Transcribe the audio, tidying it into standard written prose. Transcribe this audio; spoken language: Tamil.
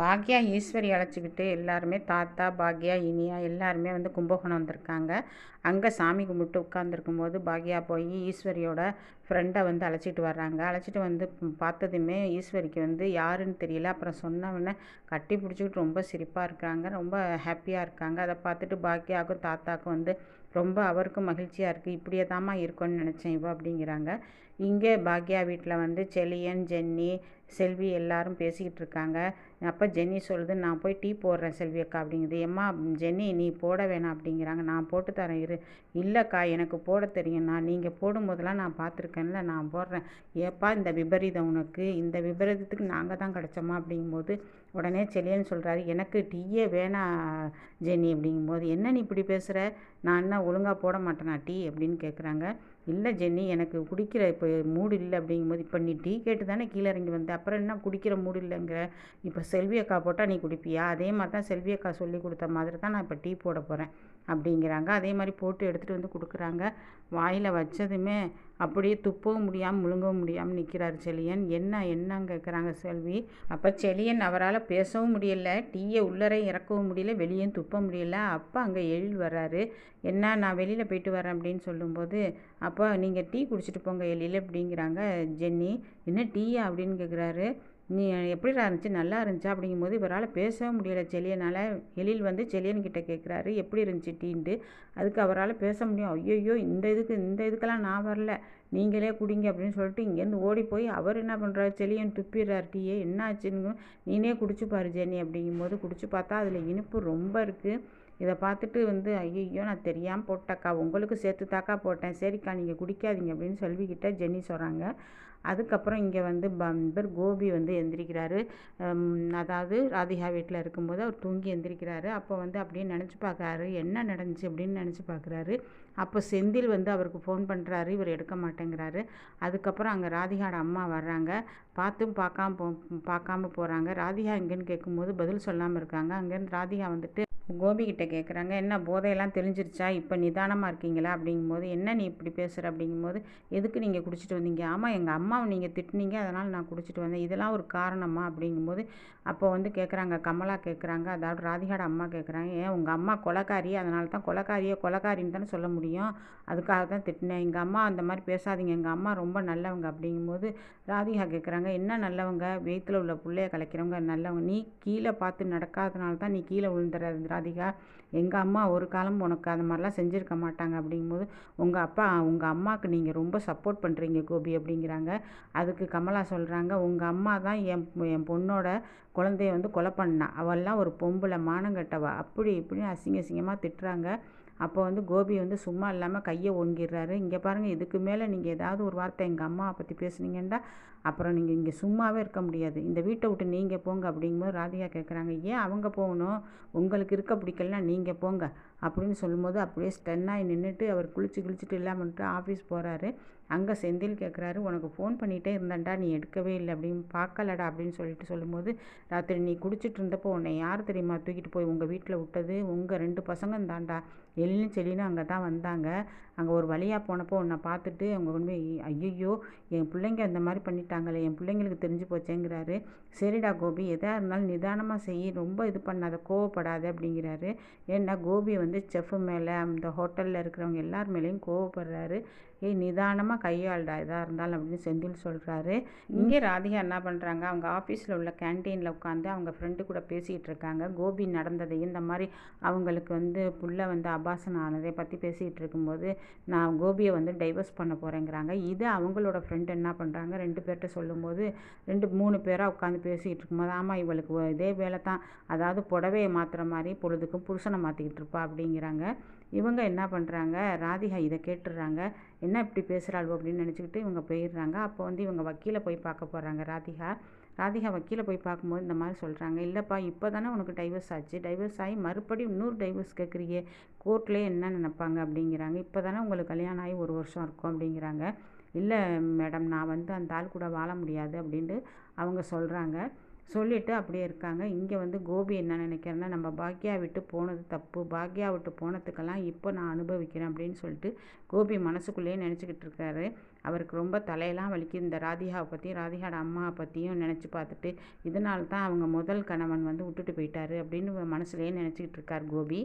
பாக்யா, ஈஸ்வரி அழைச்சிக்கிட்டு எல்லாருமே தாத்தா, பாக்யா, இனியா எல்லாருமே வந்து கும்பகோணம் வந்திருக்காங்க. அங்கே சாமி கும்பிட்டு உட்காந்துருக்கும்போது பாக்யா போய் ஈஸ்வரியோட ஃப்ரெண்டை வந்து அழைச்சிட்டு வர்றாங்க. அழைச்சிட்டு வந்து பார்த்ததுமே ஈஸ்வரிக்கு வந்து யாருன்னு தெரியல. அப்புறம் சொன்னவொடனே கட்டி பிடிச்சிக்கிட்டு ரொம்ப சிரிப்பாக இருக்காங்க, ரொம்ப ஹாப்பியாக இருக்காங்க. அதை பார்த்துட்டு பாக்யாவுக்கும் தாத்தாவுக்கும் வந்து ரொம்ப அவருக்கும் மகிழ்ச்சியாக இருக்குது. இப்படியே தாம்மா இருக்கும்னு நினச்சேன் இவ அப்படிங்கிறாங்க. இங்கே பாக்யா வீட்டில் வந்து செலியன், ஜென்னி, செல்வி எல்லாரும் பேசிக்கிட்டு இருக்காங்க. அப்போ ஜென்னி சொல்லுது, நான் போய் டீ போடுறேன் செல்வி அக்கா அப்படிங்குது. ஏம்மா ஜென்னி நீ போட வேணாம் அப்படிங்கிறாங்க. நான் போட்டு தரேன் இரு. இல்லைக்கா எனக்கு போட தெரியும்ண்ணா, நீங்கள் போடும்போதெல்லாம் நான் பார்த்துருக்கேன்ல, நான் போடுறேன். ஏப்பா இந்த விபரீதம் உனக்கு, இந்த விபரீதத்துக்கு நாங்கள் தான் கிடச்சோமா அப்படிங்கும்போது உடனே செல்லியன்னு சொல்கிறாரு, எனக்கு டீயே வேணாம் ஜென்னி அப்படிங்கும்போது, என்ன நீ இப்படி பேசுகிற, நான் என்ன ஒழுங்காக போட மாட்டேனா டீ அப்படின்னு கேட்குறாங்க. இல்லை ஜென்னி எனக்கு குடிக்கிற இப்போ மூடு இல்லை அப்படிங்கும்போது, இப்போ நீ டீ கேட்டு தானே கீழே இறங்கி வந்த, அப்புறம் என்ன குடிக்கிற மூடு இல்லைங்கிற, இப்போ செல்வி அக்கா போட்டால் நீ குடிப்பியா, அதே மாதிரி தான் செல்வி அக்கா சொல்லி கொடுத்த மாதிரி தான் நான் இப்போ டீ போட போகிறேன் அப்படிங்கிறாங்க. அதே மாதிரி போட்டு எடுத்துகிட்டு வந்து கொடுக்குறாங்க. வாயில் வச்சதுமே அப்படியே துப்பவும் முடியாமல் முழுங்கவும் முடியாமல் நிற்கிறாரு செலியன். என்னன்னு கேட்குறாங்க செல்வி. அப்போ செலியன் அவரால் பேசவும் முடியல, டீயை உள்ளரை இறக்கவும் முடியல, வெளியும் துப்ப முடியல. அப்போ அங்கே எழில் வர்றாரு. என்ன நான் வெளியில் போயிட்டு வரேன் அப்படின்னு சொல்லும்போது, அப்போ நீங்கள் டீ குடிச்சிட்டு போங்க எழில் அப்படிங்கிறாங்க ஜென்னி. என்ன டீயா அப்படின்னு கேட்குறாரு. நீ எப்படிடா இருந்துச்சு, நல்லா இருந்துச்சா அப்படிங்கும்போது இவரால் பேசவே முடியலை செலியனால். எழில் வந்து செலியன்கிட்ட கேட்குறாரு எப்படி இருந்துச்சு டீன்ட்டு. அதுக்கு அவரால் பேச முடியும். ஐயோ இந்த இதுக்கெல்லாம் நான் வரல, நீங்களே குடிங்க அப்படின்னு சொல்லிட்டு இங்கேருந்து ஓடி போய் அவர் என்ன பண்ணுறாரு, செலியன் துப்பிடுறார் டீயே. என்ன ஆச்சுன்னு நீனே குடிச்சு பாரு ஜென்னி அப்படிங்கும்போது குடிச்சு பார்த்தா அதில் இனிப்பு ரொம்ப இருக்குது. இதை பார்த்துட்டு வந்து ஐயோ நான் தெரியாமல் போட்டேக்கா, உங்களுக்கு சேர்த்து தாக்கா போட்டேன், சரிக்கா நீங்கள் குடிக்காதீங்க அப்படின்னு செல்விக்கிட்ட ஜென்னி சொல்கிறாங்க. அதுக்கப்புறம் இங்கே வந்து இவர் கோபி வந்து எந்திரிக்கிறாரு. அதாவது ராதிகா வீட்டில் இருக்கும்போது அவர் தூங்கி எந்திரிக்கிறாரு. அப்போ வந்து அப்படியே நினச்சி பார்க்குறாரு என்ன நடந்துச்சு அப்படின்னு நினச்சி பார்க்குறாரு. அப்போ செந்தில் வந்து அவருக்கு ஃபோன் பண்ணுறாரு, இவர் எடுக்க மாட்டேங்கிறாரு. அதுக்கப்புறம் அங்கே ராதிகாவோட அம்மா வர்றாங்க. பார்த்தும் பார்க்காம போகிறாங்க. ராதிகா எங்கேன்னு கேட்கும்போது பதில் சொல்லாமல் இருக்காங்க. அங்கேருந்து ராதிகா வந்துட்டு கோபிக்கிட்ட கேட்குறாங்க, என்ன போதையெல்லாம் தெளிஞ்சிருச்சா, இப்போ நிதானமாக இருக்கீங்களா அப்படிங்கும்போது, என்ன நீ இப்படி பேசுகிற அப்படிங்கும்போது, எதுக்கு நீங்கள் குடிச்சிட்டு வந்தீங்க, ஆமாம் எங்கள் அம்மாவை நீங்கள் திட்டினீங்க அதனால் நான் குடிச்சிட்டு வந்தேன், இதெல்லாம் ஒரு காரணமா அப்படிங்கும்போது, அப்போ வந்து கேட்குறாங்க கமலா கேட்குறாங்க, அதாவது ராதிகாவோட அம்மா கேட்குறாங்க, ஏன் உங்கள் அம்மா கொலைக்காரி, அதனால தான் கொலைக்காரின்னு தானே சொல்ல முடியும், அதுக்காக தான் திட்டினேன், எங்கள் அம்மா அந்த மாதிரி பேசாதீங்க, எங்கள் அம்மா ரொம்ப நல்லவங்க அப்படிங்கும்போது ராதிகா கேட்குறாங்க, என்ன நல்லவங்க, வயிற்றில் உள்ள பிள்ளைய கலைக்கிறவங்க நல்லவங்க, நீ கீழே பார்த்து நடக்காதனால தான் நீ கீழே விழுந்துற ராதிகா, எங்கள் அம்மா ஒரு காலம் உனக்கு அந்த மாதிரிலாம் செஞ்சுருக்க மாட்டாங்க அப்படிங்கும்போது, உங்கள் அம்மாவுக்கு நீங்கள் ரொம்ப சப்போர்ட் பண்ணுறீங்க கோபி அப்படிங்கிறாங்க. அதுக்கு கமலா சொல்கிறாங்க, உங்கள் அம்மா தான் என் பொண்ணோட குழந்தைய வந்து கொலை பண்ணா, அவள்லாம் ஒரு பொம்பளை மானங்கட்டவா அப்படி இப்படின்னு அசிங்கமாக திட்டுறாங்க. அப்போ வந்து கோபி வந்து சும்மா இல்லாமல் கையை ஓங்கிடுறாரு. இங்கே பாருங்கள், இதுக்கு மேலே நீங்கள் ஏதாவது ஒரு வார்த்தை எங்கள் அம்மாவை பற்றி பேசுனீங்கன்னா அப்புறம் நீங்கள் இங்கே சும்மாவே இருக்க முடியாது, இந்த வீட்டை விட்டு நீங்கள் போங்க அப்படிங்கும்போது ராதிகா கேட்குறாங்க, ஏன் அவங்க போகணும், உங்களுக்கு இருக்க பிடிக்கலனா நீங்கள் போங்க அப்படின்னு சொல்லும்போது அப்படியே ஸ்டன்னாகி நின்றுட்டு அவர் கிழிச்சிட்டு இல்லாமன்ட்டு ஆஃபீஸ் போகிறாரு. அங்கே செந்தில் கேட்குறாரு, உனக்கு ஃபோன் பண்ணிகிட்டே இருந்தேன்டா நீ எடுக்கவே இல்லை அப்படின்னு, பார்க்கலடா அப்படின்னு சொல்லும்போது, ராத்திரி நீ குடிச்சிட்டு இருந்தப்போ உன்னை யார் தெரியுமா தூக்கிட்டு போய் உங்கள் வீட்டில் விட்டது, உங்கள் 2 பசங்க தாண்டா, எழிலும் செல்லினும் அங்கே தான் வந்தாங்க, அங்கே ஒரு வழியாக போனப்போ உன்னை பார்த்துட்டு அவங்க கொண்டு போய் ஐயோ என் பிள்ளைங்க இந்த மாதிரி பண்ணிட்டாங்களே, என் பிள்ளைங்களுக்கு தெரிஞ்சு போச்சேங்கிறாரு. சரிடா கோபி எதாக இருந்தாலும் நிதானமாக செய், ரொம்ப இது பண்ணாத, கோவப்படாத அப்படிங்கிறாரு. ஏன்னா கோபி வந்து செஃப் மேலே அந்த ஹோட்டலில் இருக்கிறவங்க எல்லார் மேலேயும் கோவப்படுறாரு. நிதானமாக கையாளுடா எதாக இருந்தாலும் அப்படின்னு செந்தில் சொல்கிறாரு. இங்கே ராதிகா என்ன பண்ணுறாங்க, அவங்க ஆஃபீஸில் உள்ள கேன்டீனில் உட்காந்து அவங்க ஃப்ரெண்டு கூட பேசிகிட்டு இருக்காங்க. கோபி நடந்ததையும் இந்த மாதிரி அவங்களுக்கு வந்து புள்ள வந்து அபாசனம் ஆனதை பற்றி பேசிகிட்டு இருக்கும்போது, நான் கோபியை வந்து டைவர்ஸ் பண்ண போகிறேங்கிறாங்க. இது அவங்களோட ஃப்ரெண்டு என்ன பண்ணுறாங்க, 2 பேர்கிட்ட சொல்லும்போது 3 பேராக உட்காந்து பேசிகிட்டு இருக்கும்போது, ஆமாம் இவளுக்கு இதே வேலை தான், அதாவது புடவையை மாற்றுற மாதிரி பொழுதுக்கும் புருஷனை மாற்றிக்கிட்டு இருப்பா அப்படிங்கிறாங்க. இவங்க என்ன பண்ணுறாங்க, ராதிகா இதை கேட்டுடுறாங்க, என்ன இப்படி பேசுகிறாள் அப்படின்னு நினச்சிக்கிட்டு இவங்க போயிடுறாங்க. அப்போ வந்து இவங்க வக்கீலை போய் பார்க்க போகிறாங்க ராதிகா வக்கீலை போய் பார்க்கும்போது இந்த மாதிரி சொல்கிறாங்க, இல்லைப்பா இப்போ தானே உனக்கு டைவர்ஸ் ஆச்சு, டைவர்ஸ் ஆகி மறுபடியும் இன்னொரு டைவர்ஸ் கேட்குறீங்க, கோர்ட்லேயே என்ன நினைப்பாங்க அப்படிங்கிறாங்க, இப்போ தானே உங்களுக்கு கல்யாணம் ஆகி 1 வருஷம் இருக்கும் அப்படிங்கிறாங்க. இல்லை மேடம் நான் வந்து அந்த ஆள் கூட வாழ முடியாது அப்படின்ட்டு அவங்க சொல்கிறாங்க. சொல்லிவிட்டு அப்படியே இருக்காங்க. இங்கே வந்து கோபி என்ன நினைக்கிறேன்னா, நம்ம பாக்யா விட்டு போனது தப்பு, பாக்யா விட்டு போனதுக்கெல்லாம் இப்போ நான் அனுபவிக்கிறேன் அப்படின்னு சொல்லிட்டு கோபி மனசுக்குள்ளேயே நினச்சிக்கிட்டு இருக்காரு. அவருக்கு ரொம்ப தலையெல்லாம் வலிக்குது. இந்த ராதிகாவை பற்றியும் ராதிகாவோட அம்மாவை பற்றியும் நினச்சி பார்த்துட்டு, இதனால தான் அவங்க முதல் கணவன் வந்து விட்டுட்டு போயிட்டாரு அப்படின்னு மனசுலேயே நினச்சிக்கிட்டு இருக்கார் கோபி.